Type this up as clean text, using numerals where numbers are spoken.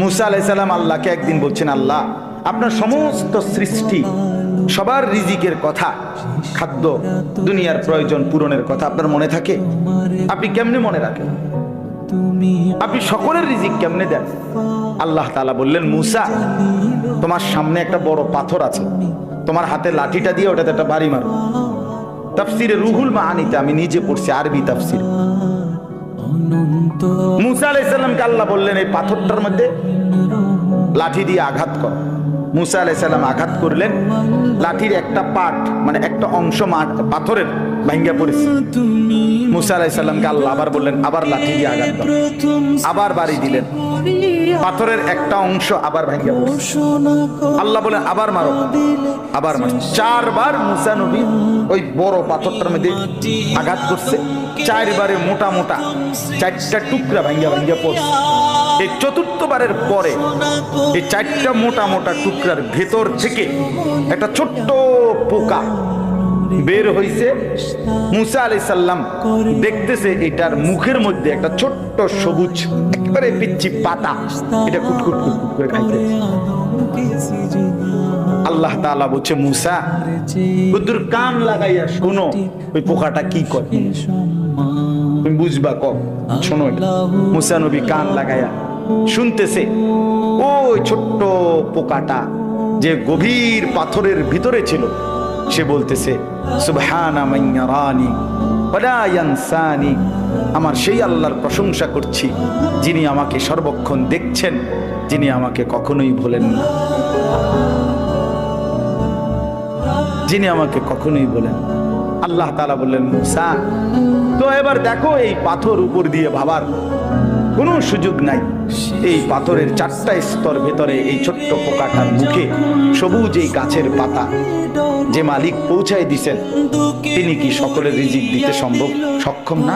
মুসা আলাইহিস সালাম আল্লাহকে একদিন বলছেন, আল্লাহ আপনার সমস্ত সৃষ্টি সবার রিজিকের কথা, খাদ্য দুনিয়ার প্রয়োজন পূরণের কথা আপনার মনে থাকে? আপনি কেমনে মনে রাখেন? আপনি সকলের রিজিক কেমনে দেন? আল্লাহ তাআলা বললেন, মুসা তোমার সামনে একটা বড় পাথর আছে, তোমার হাতে লাঠিটা দিয়ে ওটাতে একটা বাড়ি মারো। তাফসিরে রুহুল মাআনিতে আমি নিজে পড়ছি, আরবি তাফসির। মুসা আলাইহিস সালামকে আল্লাহ বললেন, এই পাথরটার মধ্যে লাঠি দিয়ে আঘাত কর। মুসা আলাইহিস সালাম আঘাত করলেন, লাঠির একটা পার্ট মানে একটা অংশ পাথরের ভাঙ্গা পড়েছে। মুসা আলাইহিস সালামকে আল্লাহ আবার বললেন, আবার লাঠি দিয়ে আঘাত দাও। আবার বাড়ি দিলেন, পাথরের একটা অংশ আবার ভাঙ্গা পড়েছে। আল্লাহ বলেন, আবার মারো, আবার মারো। 4 বার মুসা নবী ওই বড় পাথরটার মধ্যে আঘাত করছে। 4 বারে মোটা মোটা 4টা টুকরা ভাঙ্গা ভাঙ্গা পড়ছে। এই 4র্থ বারের পরে এই 4টা মোটা মোটা টুকরার ভেতর থেকে একটা ছোট্ট পোকা বের হইছে। মুসা আলাইহিস সালাম দেখতেছে এটার মুখের মধ্যে একটা ছোট্ট সবুজ একেবারে পিচ্চি পাতা, এটা কুটকুট কুটকুট করে খাইতেছে। আল্লাহ তাআলা বলছে, মুসা বুদ্ধুর কান লাগাইয়া শোনো ওই পোকাটা কি করে, তুমি বুঝবা কব, শোনো। মুসা নবী কান লাগাইয়া শুনতেছে, ওই ছোট্ট পোকাটা যে গভীর পাথরের ভিতরে ছিল, সে বলতেছে, সুবহানা মান ইয়ারানি ওয়ালা ইয়ানসানি, আমার সেই আল্লাহর প্রশংসা করছি যিনি আমাকে সর্বক্ষণ দেখছেন, যিনি আমাকে কখনোই ভোলেন না, যিনি আমাকে কখনোই ভোলেন। আল্লাহ তাআলা বললেন, মুসা তো এবার দেখো এই পাথর উপর দিয়ে ভাবার কোনো সুযোগ নাই। এই পাথরের 4টা স্তর ভেতরে এই ছোট্ট পোকাটার মুখে সবুজ এই গাছের পাতা যে মালিক পৌঁছায় দিছেন, তিনি কি সকলের রিজিক দিতে সক্ষম না?